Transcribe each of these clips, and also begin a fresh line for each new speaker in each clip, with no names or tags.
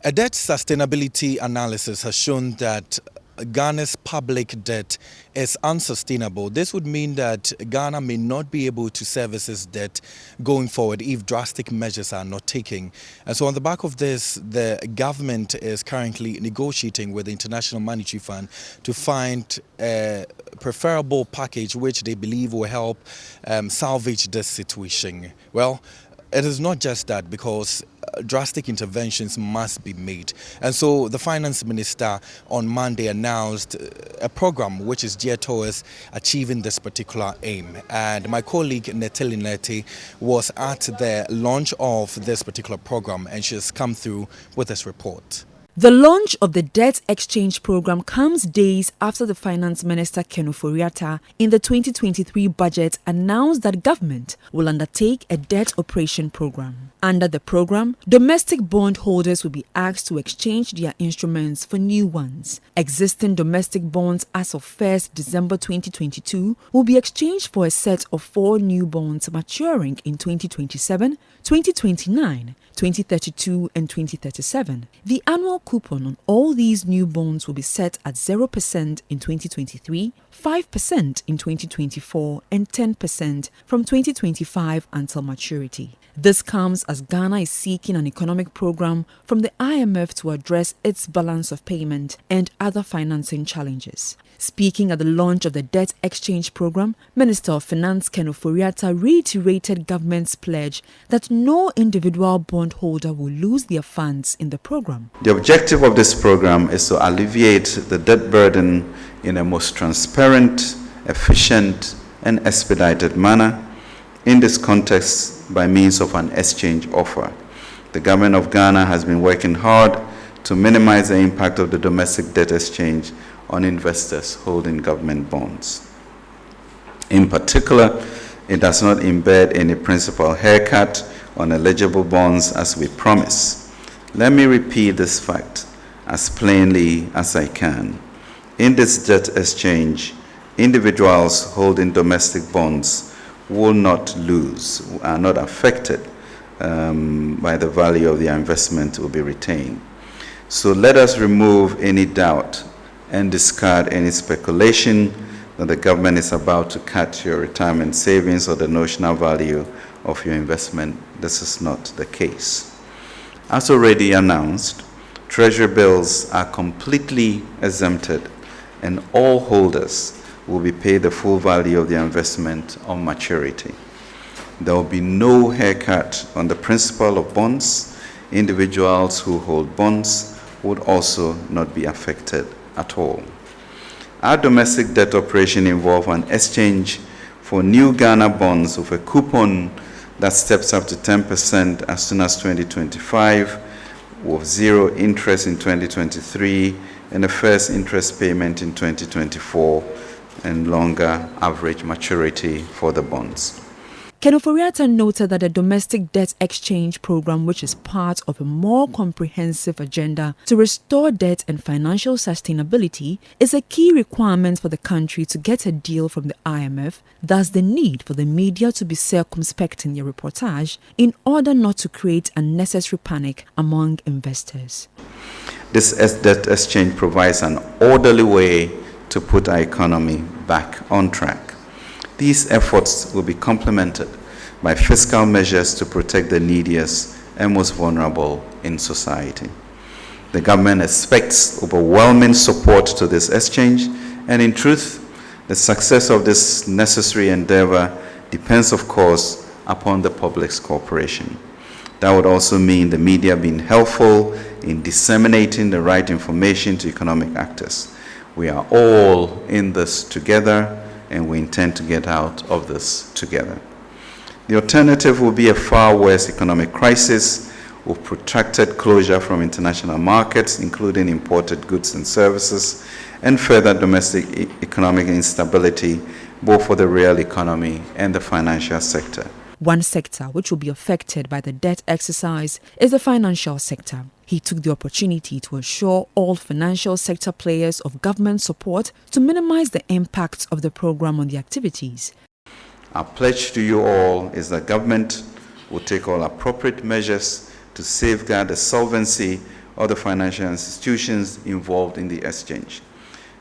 A debt sustainability analysis has shown that Ghana's public debt is unsustainable. This would mean that Ghana may not be able to service its debt going forward if drastic measures are not taken. And so, on the back of this, the government is currently negotiating with the International Monetary Fund to find a preferable package which they believe will help salvage this situation. Well, it is not just that, because drastic interventions must be made. And so the finance minister on Monday announced a program which is geared towards achieving this particular aim. And my colleague Neteli Neti was at the launch of this particular program, and she has come through with this report.
The launch of the debt exchange program comes days after the Finance Minister Ken Ofori-Atta in the 2023 budget announced that government will undertake a debt operation program. Under the program, domestic bondholders will be asked to exchange their instruments for new ones. Existing domestic bonds as of 1st December 2022 will be exchanged for a set of 4 new bonds maturing in 2027, 2029, 2032 and 2037. The annual coupon on all these new bonds will be set at 0% in 2023, 5% in 2024 and 10% from 2025 until maturity. This comes as Ghana is seeking an economic program from the IMF to address its balance of payment and other financing challenges. Speaking at the launch of the debt exchange program, Minister of Finance Ken Ofori-Atta reiterated government's pledge that no individual bondholder will lose their funds in the program.
The objective of this program is to alleviate the debt burden in a most transparent, efficient, and expedited manner. In this context, by means of an exchange offer, the government of Ghana has been working hard to minimize the impact of the domestic debt exchange on investors holding government bonds. In particular, it does not embed any principal haircut on eligible bonds as we promise. Let me repeat this fact as plainly as I can. In this debt exchange, individuals holding domestic bonds will not lose, are not affected by the value of their investment will be retained. So let us remove any doubt and discard any speculation that the government is about to cut your retirement savings or the notional value of your investment. This is not the case. As already announced, Treasury bills are completely exempted, and all holders will be paid the full value of their investment on maturity. There will be no haircut on the principal of bonds. Individuals who hold bonds would also not be affected at all. Our domestic debt operation involves an exchange for new Ghana bonds with a coupon that steps up to 10% as soon as 2025, with 0 interest in 2023 and the first interest payment in 2024, and longer average maturity for the bonds.
Ken Ofori-Atta noted that the domestic debt exchange program, which is part of a more comprehensive agenda to restore debt and financial sustainability, is a key requirement for the country to get a deal from the IMF. Thus, the need for the media to be circumspect in their reportage in order not to create unnecessary panic among investors.
This debt exchange provides an orderly way to put our economy back on track. These efforts will be complemented by fiscal measures to protect the neediest and most vulnerable in society. The government expects overwhelming support to this exchange, and in truth, the success of this necessary endeavor depends, of course, upon the public's cooperation. That would also mean the media being helpful in disseminating the right information to economic actors. We are all in this together, and we intend to get out of this together. The alternative will be a far worse economic crisis with protracted closure from international markets, including imported goods and services, and further domestic economic instability, both for the real economy and the financial sector.
One sector which will be affected by the debt exercise is the financial sector. He took the opportunity to assure all financial sector players of government support to minimize the impacts of the program on the activities.
Our pledge to you all is that government will take all appropriate measures to safeguard the solvency of the financial institutions involved in the exchange.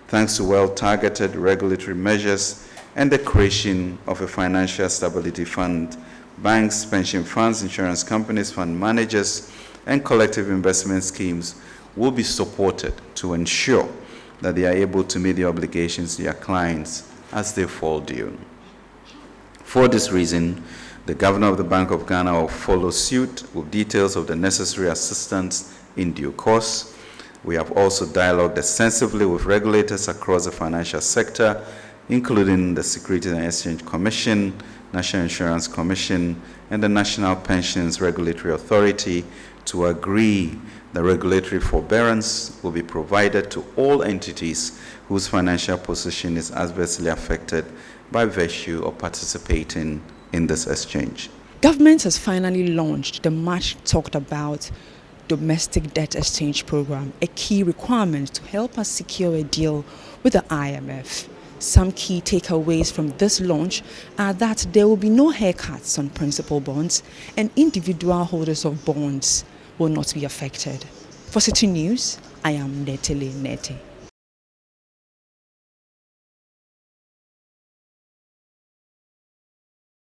Thanks to well-targeted regulatory measures and the creation of a financial stability fund, banks, pension funds, insurance companies, fund managers, and collective investment schemes will be supported to ensure that they are able to meet the obligations to their clients as they fall due. For this reason, the Governor of the Bank of Ghana will follow suit with details of the necessary assistance in due course. We have also dialogued extensively with regulators across the financial sector, including the Securities and Exchange Commission, National Insurance Commission, and the National Pensions Regulatory Authority to agree that regulatory forbearance will be provided to all entities whose financial position is adversely affected by virtue of participating in this exchange.
Government has finally launched the much talked about domestic debt exchange program, a key requirement to help us secure a deal with the IMF. Some key takeaways from this launch are that there will be no haircuts on principal bonds and individual holders of bonds will not be affected. For Citi News, I am Netele Nete.